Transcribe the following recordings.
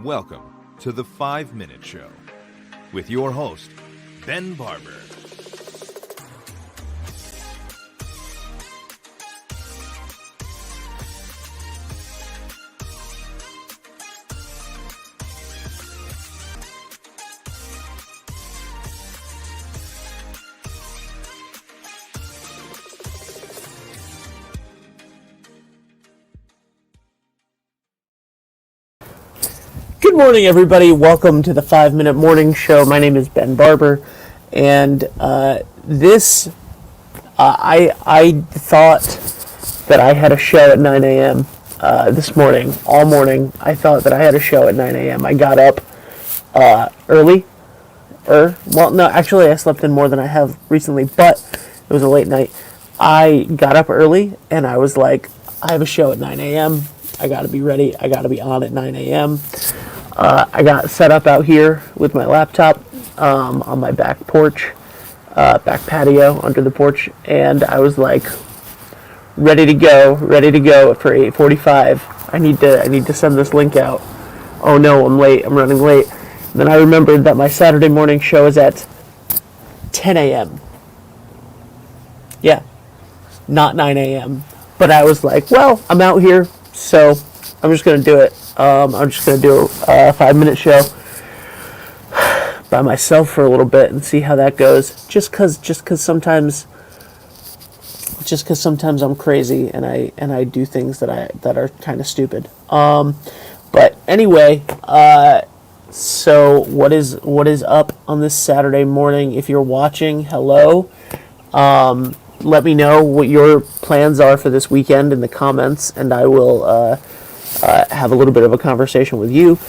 Welcome to the 5 Minute Show with your host, Ben Barber. Good morning, everybody. Welcome to the 5 Minute Morning Show. My name is Ben Barber, and I thought that I had a show at 9 a.m. This morning. All morning, I thought that I had a show at 9 a.m. I got up early. Well, no, actually, I slept in more than I have recently, but it was a late night. I got up early, and I was like, I have a show at 9 a.m. I got to be ready. I got to be on at 9 a.m. I got set up out here with my laptop on my back porch, back patio under the porch, and I was like, ready to go for 8:45. I need to send this link out. Oh no, I'm late. I'm running late. And then I remembered that my Saturday morning show is at 10 a.m. Yeah, not 9 a.m. But I was like, well, I'm out here, so I'm just gonna do it. I'm just going to do a 5 minute show by myself for a little bit and see how that goes. Just cause sometimes I'm crazy and I do things that are kind of stupid. But anyway, so what is up on this Saturday morning? If you're watching, hello. Let me know what your plans are for this weekend in the comments, and I will have a little bit of a conversation with you.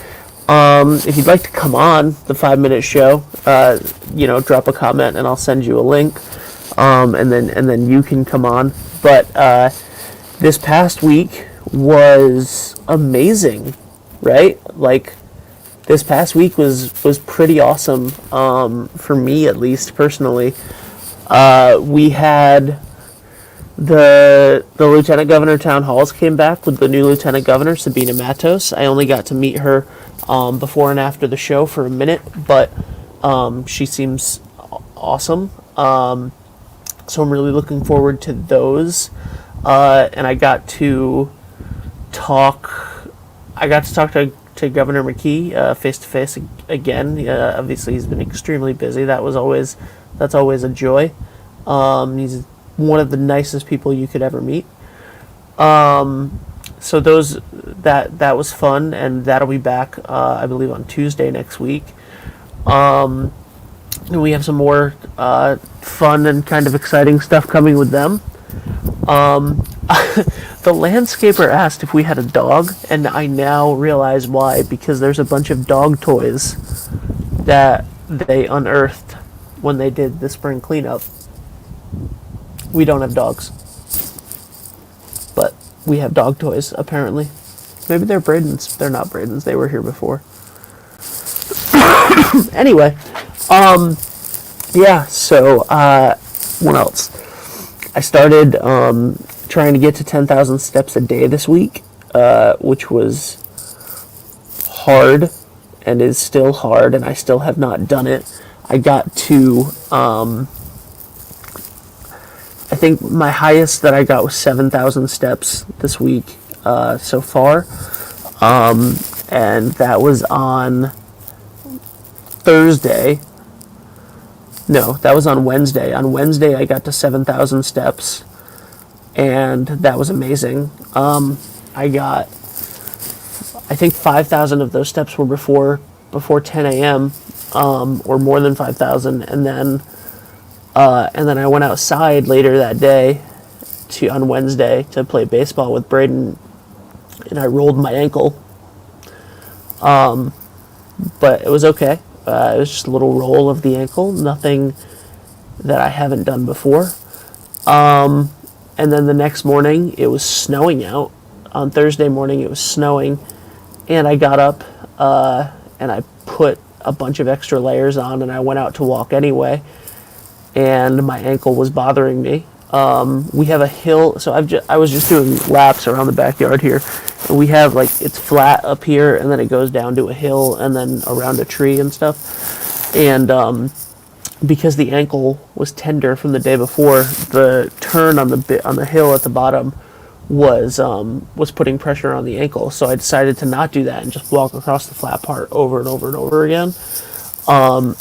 If you'd like to come on the 5 minute show, drop a comment and I'll send you a link, and then you can come on. But this past week was amazing, right? Like, this past week was pretty awesome, for me at least personally. We had the Lieutenant Governor Town Halls came back with the new Lieutenant Governor, Sabina Matos. I only got to meet her before and after the show for a minute, but she seems awesome. So I'm really looking forward to those. And I got to talk to Governor McKee face to face again. Obviously, he's been extremely busy. That's always a joy. He's one of the nicest people you could ever meet. So that was fun, and that'll be back, I believe, on Tuesday next week. And we have some more fun and kind of exciting stuff coming with them. The landscaper asked if we had a dog, and I now realize why, because there's a bunch of dog toys that they unearthed when they did the spring cleanup. We don't have dogs, but we have dog toys, apparently. Maybe they're Braden's. They're not Braden's. They were here before. Anyway, yeah, so, what else? I started trying to get to 10,000 steps a day this week, which was hard and is still hard, and I still have not done it. I got to, I think my highest that I got was 7,000 steps this week so far, and that was on Thursday. No, that was on Wednesday. On Wednesday, I got to 7,000 steps, and that was amazing. I think 5,000 of those steps were before 10 a.m., or more than 5,000, and then I went outside later that day on Wednesday to play baseball with Braden, and I rolled my ankle. But it was okay. It was just a little roll of the ankle, nothing that I haven't done before. And then the next morning, it was snowing out. On Thursday morning, it was snowing, and I got up and I put a bunch of extra layers on, and I went out to walk anyway, and my ankle was bothering me. We have a hill, so I was just doing laps around the backyard here, We have like, it's flat up here, and then it goes down to a hill, and then around a tree and stuff. And because the ankle was tender from the day before, the turn on the hill at the bottom was putting pressure on the ankle. So I decided to not do that and just walk across the flat part over and over and over again. I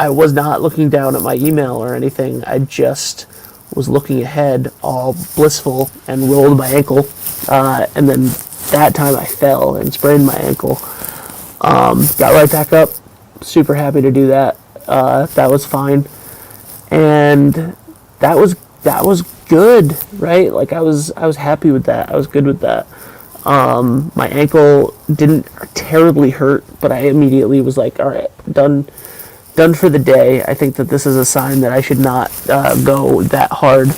was not looking down at my email or anything. I just was looking ahead, all blissful, and rolled my ankle. And then that time I fell and sprained my ankle. Got right back up. Super happy to do that. That was fine. And that was good, right? Like I was happy with that. I was good with that. My ankle didn't terribly hurt, but I immediately was like, all right, done for the day. I think that this is a sign that I should not go that hard,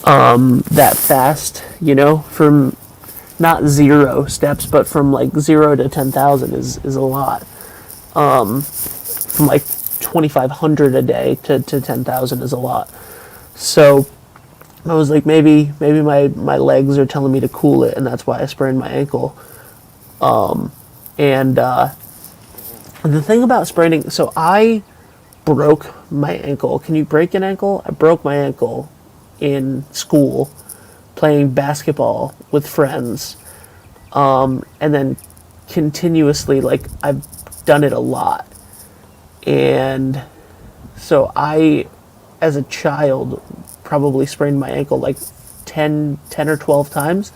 that fast, from not 0 steps, but from like 0 to 10,000 is a lot. From like 2,500 a day to 10,000 is a lot. So I was like, maybe my legs are telling me to cool it, and that's why I sprained my ankle. And the thing about spraining, so I broke my ankle. Can you break an ankle? I broke my ankle in school playing basketball with friends. And then continuously, like, I've done it a lot. And so I, as a child, probably sprained my ankle like 10 or 12 times.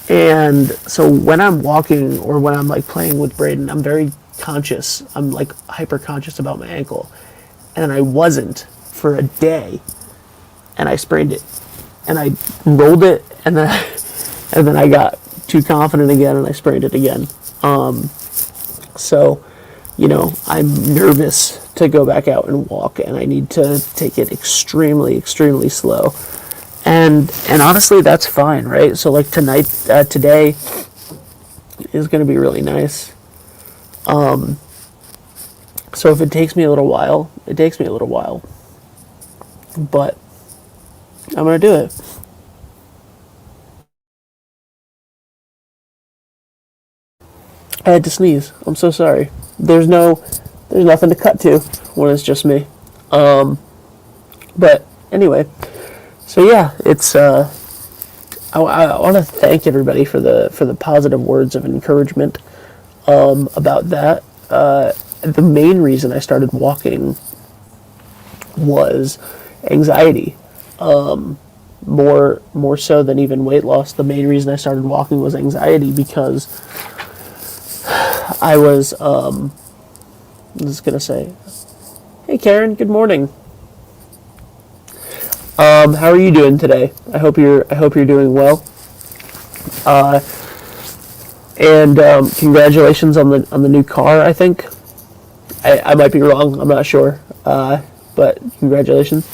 And so when I'm walking or when I'm like playing with Braden, I'm very conscious. I'm like hyper conscious about my ankle. And I wasn't for a day. And I sprained it. And I rolled it, and then I got too confident again, and I sprained it again. So, I'm nervous to go back out and walk, and I need to take it extremely, extremely slow. And honestly, that's fine, right? So like today is going to be really nice. So if it takes me a little while, it takes me a little while. But I'm going to do it. I had to sneeze. I'm so sorry. There's nothing to cut to when it's just me. But anyway, so yeah, it's I want to thank everybody for the positive words of encouragement about that. The main reason I started walking was anxiety. More so than even weight loss. The main reason I started walking was anxiety, because I was I'm just gonna say, hey Karen, good morning. How are you doing today? I hope you're doing well. And congratulations on the new car. I think I might be wrong. I'm not sure. But congratulations.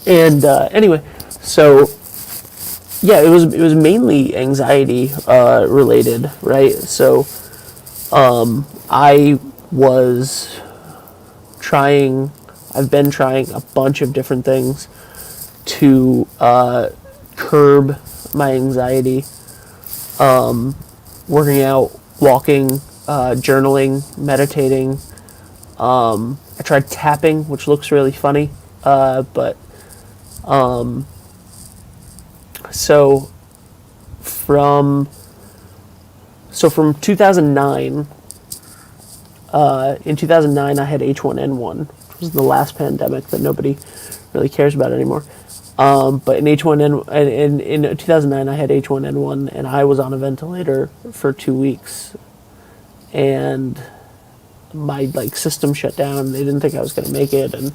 Anyway, so yeah, it was mainly anxiety related, right? So I've been trying a bunch of different things to curb my anxiety. Working out, walking, journaling, meditating. I tried tapping, which looks really funny, but so from 2009, in 2009 I had H1N1, which was the last pandemic that nobody really cares about anymore. But in 2009 I had H1N1, and I was on a ventilator for 2 weeks, and my system shut down. They didn't think I was going to make it, and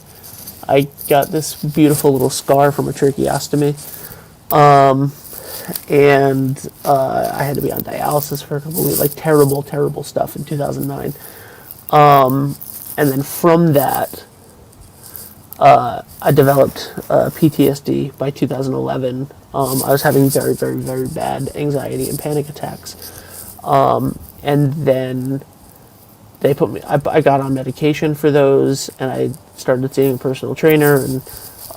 I got this beautiful little scar from a tracheostomy. And I had to be on dialysis for a couple of weeks, terrible stuff in 2009. And then from that, I developed PTSD by 2011. I was having very, very, very bad anxiety and panic attacks. And then they put me, I got on medication for those, and I started seeing a personal trainer, and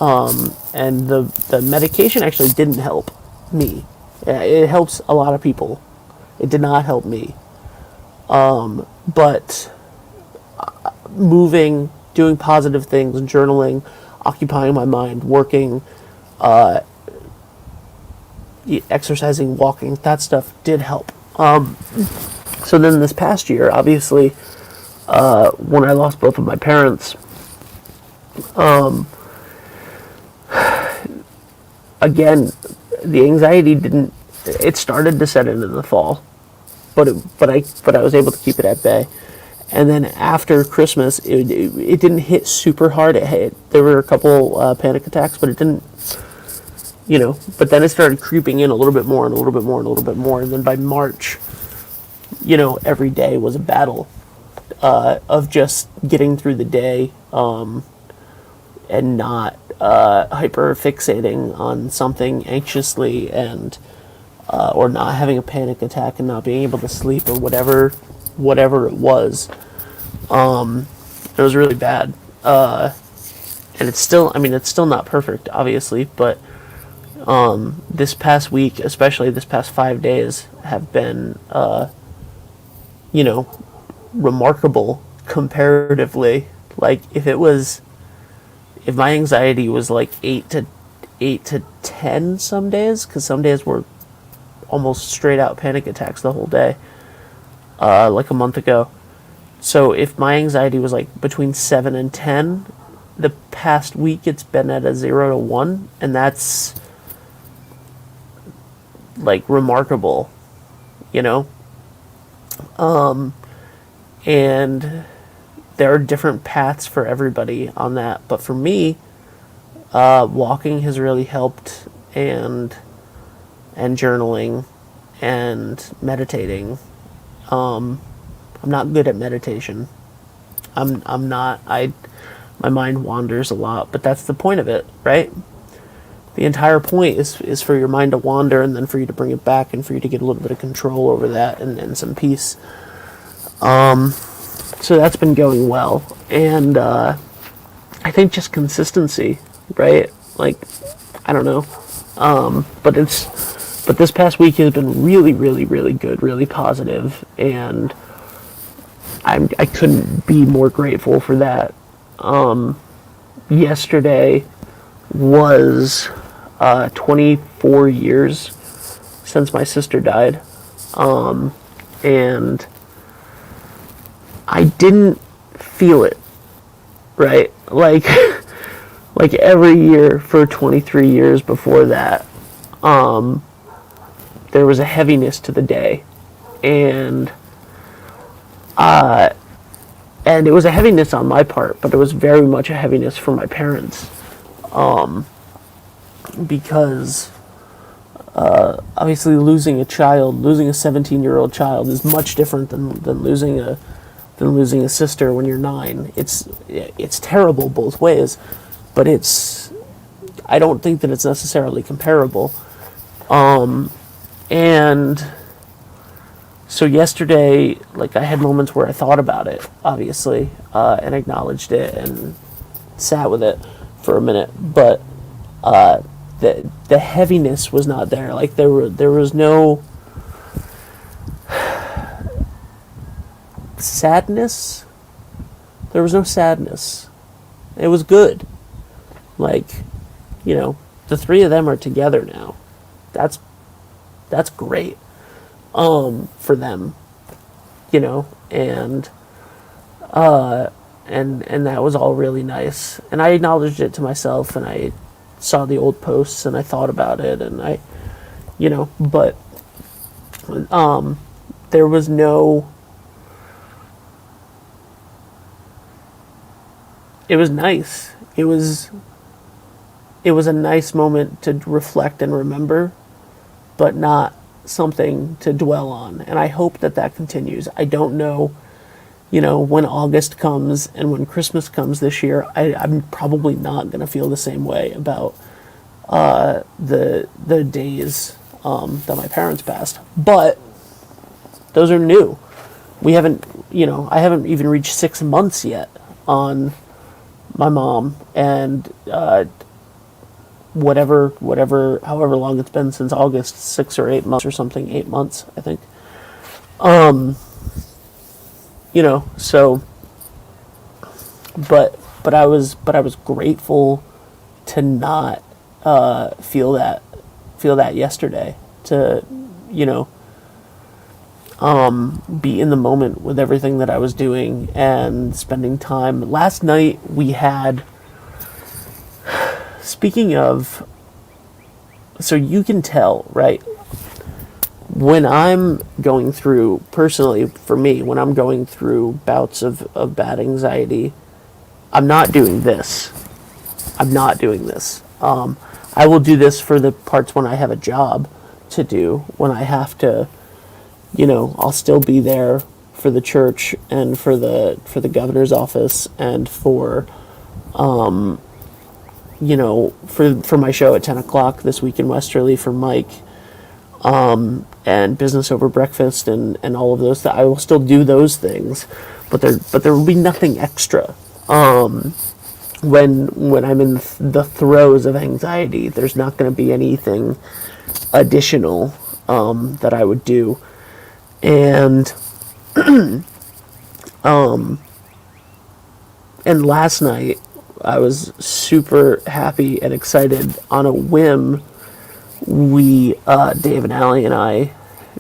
the medication actually didn't help. me. It helps a lot of people. It did not help me. But moving, doing positive things, journaling, occupying my mind, working, exercising, walking, that stuff did help. So then this past year, obviously, when I lost both of my parents, again, the anxiety didn't. It started to set in the fall, but I was able to keep it at bay. And then after Christmas, it didn't hit super hard. There were a couple panic attacks, but it didn't. But then it started creeping in a little bit more and a little bit more and a little bit more. And then by March, every day was a battle of just getting through the day and not hyper fixating on something anxiously and or not having a panic attack and not being able to sleep or whatever it was. It was really bad. And it's still not perfect, obviously, but this past week, especially this past 5 days, have been, remarkable comparatively. Like, if my anxiety was like 8 to 10 some days, because some days were almost straight out panic attacks the whole day, like a month ago. So if my anxiety was like between 7 and 10, the past week it's been at a 0 to 1, and that's like remarkable, and there are different paths for everybody on that. But for me, walking has really helped, and journaling and meditating. I'm not good at meditation. I'm not. My mind wanders a lot, but that's the point of it, right? The entire point is for your mind to wander and then for you to bring it back and for you to get a little bit of control over that and some peace. So that's been going well. And I think just consistency, right? Like, I don't know. But this past week has been really, really, really good, really positive, and I couldn't be more grateful for that. Yesterday was 24 years since my sister died, and I didn't feel it, right? Like every year for 23 years before that, there was a heaviness to the day, and it was a heaviness on my part, but it was very much a heaviness for my parents, because obviously losing a 17-year-old child is much different than losing a sister when you're 9. It's terrible both ways, but I don't think that it's necessarily comparable. And so yesterday, like, I had moments where I thought about it, obviously, and acknowledged it and sat with it for a minute, but the heaviness was not there. Like, there was no sadness. There was no sadness. It was good. Like, the three of them are together now. That's great. For them, and that was all really nice. And I acknowledged it to myself, and I saw the old posts, and I thought about it, and but there was no. It was nice. It was a nice moment to reflect and remember, but not something to dwell on. And I hope that continues. I don't know, when August comes and when Christmas comes this year, I'm probably not going to feel the same way about the days that my parents passed. But those are new. We haven't, I haven't even reached 6 months yet on my mom, and however long it's been since August, 6 or 8 months or something, 8 months, I think. So, but I was grateful to not feel that yesterday, to be in the moment with everything that I was doing and spending time. Last night we had, speaking of, so you can tell, right? When I'm going through, personally for me, when I'm going through bouts of bad anxiety, I'm not doing this. I will do this for the parts when I have a job to do, when I have to, I'll still be there for the church and for the governor's office and for for my show at 10 o'clock this week in Westerly for Mike, and Business Over Breakfast and all of those. I will still do those things, but there will be nothing extra. When I'm in the throes of anxiety, there's not going to be anything additional that I would do. And and last night I was super happy and excited. On a whim, we Dave and Allie and I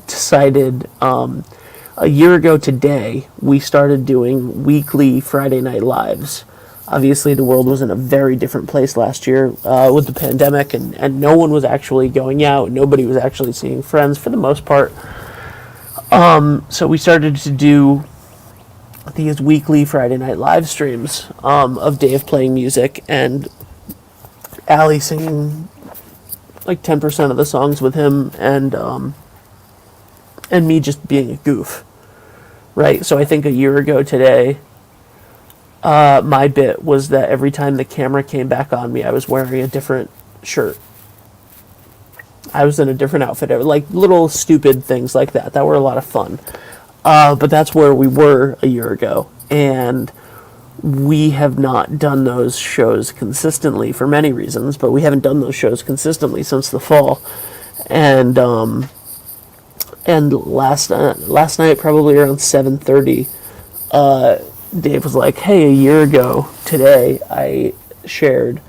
decided a year ago today we started doing weekly Friday Night Lives. Obviously, the world was in a very different place last year with the pandemic, and no one was actually going out. Nobody was actually seeing friends for the most part. So we started to do these weekly Friday Night Live streams of Dave playing music and Allie singing like 10% of the songs with him, and me just being a goof, right? So I think a year ago today, my bit was that every time the camera came back on me, I was wearing a different shirt. I was in a different outfit, like little stupid things like that were a lot of fun. But that's where we were a year ago, and we have not done those shows consistently for many reasons, but we haven't done those shows consistently since the fall. And last night, probably around 7:30, Dave was like, "Hey, a year ago today, I shared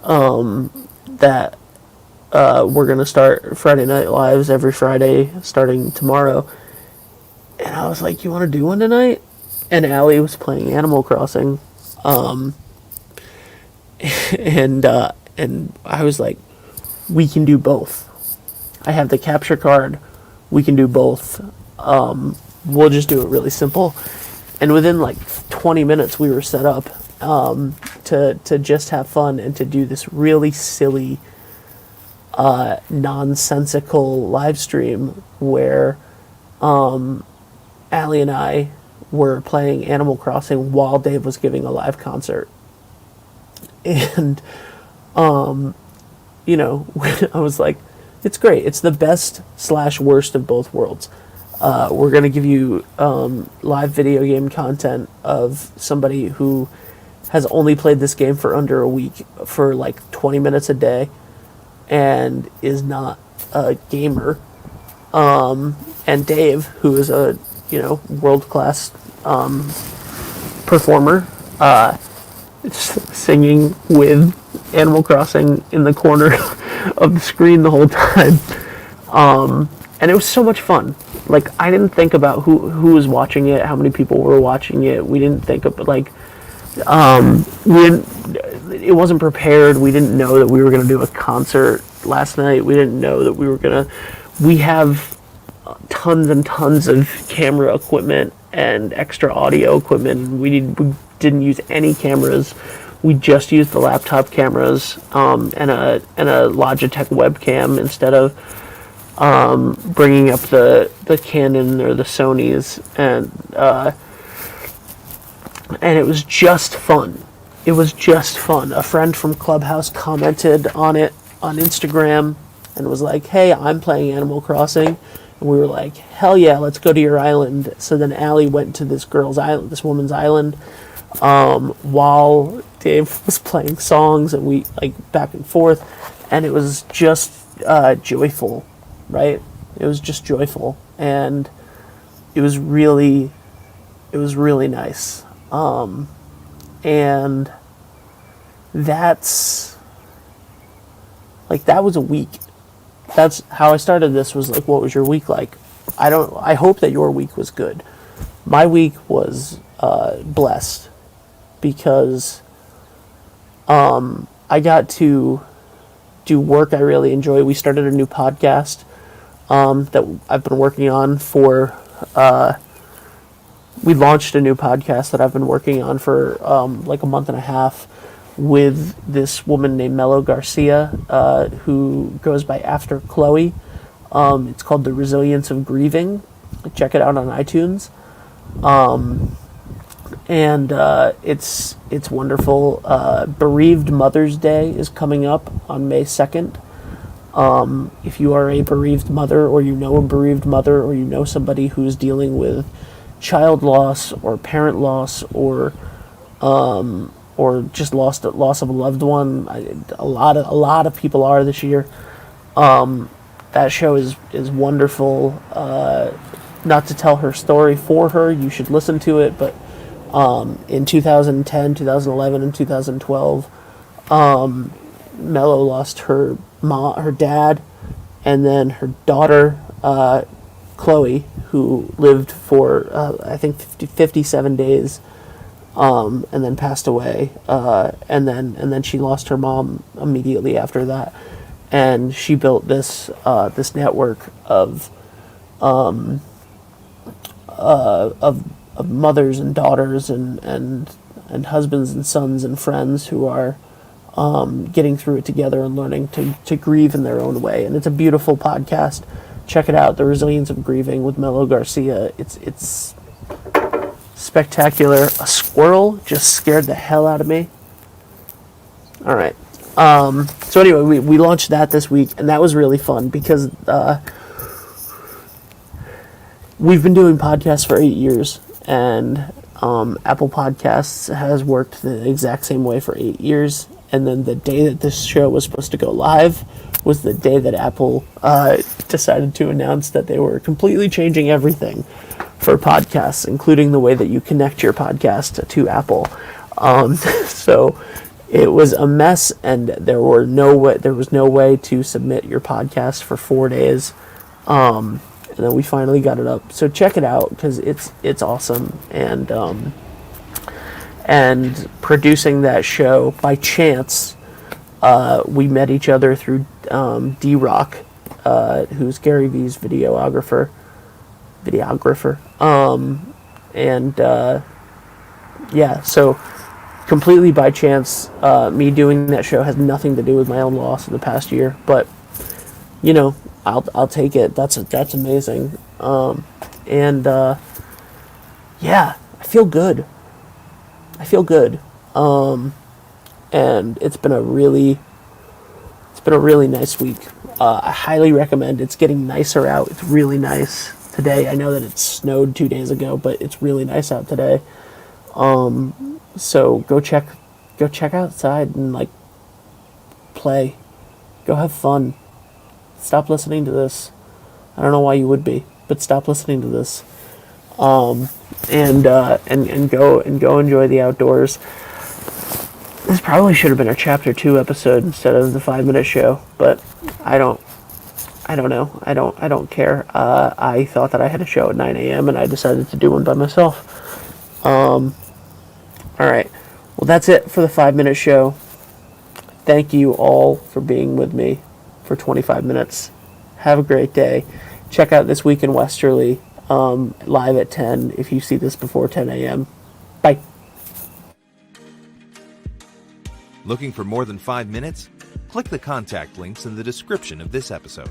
that we're gonna start Friday Night Lives every Friday starting tomorrow." And I was like, "You want to do one tonight?" And Allie was playing Animal Crossing, and I was like, "We can do both. I have the capture card. We can do both. We'll just do it really simple." And within like 20 minutes, we were set up to just have fun and to do this really silly, nonsensical live stream where Allie and I were playing Animal Crossing while Dave was giving a live concert. And, I was like, it's great. It's the best / worst of both worlds. We're going to give you live video game content of somebody who has only played this game for under a week for like 20 minutes a day and is not a gamer. And Dave, who is a world-class performer, singing with Animal Crossing in the corner of the screen the whole time. And it was so much fun. Like, I didn't think about who was watching it, how many people were watching it. We didn't think of, it wasn't prepared. We didn't know that we were going to do a concert last night. We didn't know that we have tons and tons of camera equipment and extra audio equipment. We didn't use any cameras. We just used the laptop cameras and a Logitech webcam instead of bringing up the Canon or the Sonys, and it was just fun. It was just fun. A friend from Clubhouse commented on it on Instagram and was like, "Hey, I'm playing Animal Crossing." And we were like, "Hell yeah, let's go to your island." So then Allie went to this woman's island, while Dave was playing songs, and we back and forth. and it was just joyful, right? It was just joyful, and it was really nice. And that's like, that was a week. That's how I started this, was like, what was your week like? I hope that your week was good. My week was blessed, because I got to do work I really enjoy. We started a new podcast that I've been working on for we launched a new podcast that I've been working on for like a month and a half, with this woman named Melo Garcia, who goes by After Chloe. It's called The Resilience of Grieving. Check it out on iTunes. And it's wonderful. Bereaved Mother's Day is coming up on May 2nd. If you are a bereaved mother, or you know a bereaved mother, or you know somebody who's dealing with child loss or parent loss, or just loss of a loved one, a lot of people are this year. That show is wonderful. Not to tell her story for her, you should listen to it, but in 2010, 2011, and 2012, Melo lost her dad, and then her daughter, Chloe, who lived for I think 57 days, and then passed away, and then she lost her mom immediately after that, and she built this network of mothers and daughters and husbands and sons and friends who are getting through it together and learning to grieve in their own way. And it's a beautiful podcast. Check it out, The Resilience of Grieving with Melo Garcia. It's spectacular. A squirrel just scared the hell out of me. All right. So anyway, we launched that this week, and that was really fun, because we've been doing podcasts for 8 years, and Apple Podcasts has worked the exact same way for 8 years. And then the day that this show was supposed to go live was the day that Apple decided to announce that they were completely changing everything for podcasts, including the way that you connect your podcast to Apple. So it was a mess, and there was no way to submit your podcast for 4 days. And then we finally got it up. So check it out, because it's awesome. And producing that show, by chance, we met each other through D-Rock, who's Gary Vee's videographer. Yeah, so completely by chance. Me doing that show has nothing to do with my own loss in the past year, but you know, I'll take it. That's amazing. Yeah, I feel good. And it's been a really nice week. I highly recommend. It's getting nicer out. It's really nice today. I know that it snowed 2 days ago, but it's really nice out today. So go check outside and like play. Go have fun. Stop listening to this. I don't know why you would be, but stop listening to this. And go enjoy the outdoors. This probably should have been a chapter 2 episode instead of the 5-minute show, but I don't know. I don't care. I thought that I had a show at 9 a.m. and I decided to do one by myself. All right. Well, that's it for the 5-minute show. Thank you all for being with me for 25 minutes. Have a great day. Check out This Week in Westerly, live at 10 if you see this before 10 a.m. Bye. Looking for more than 5 minutes? Click the contact links in the description of this episode.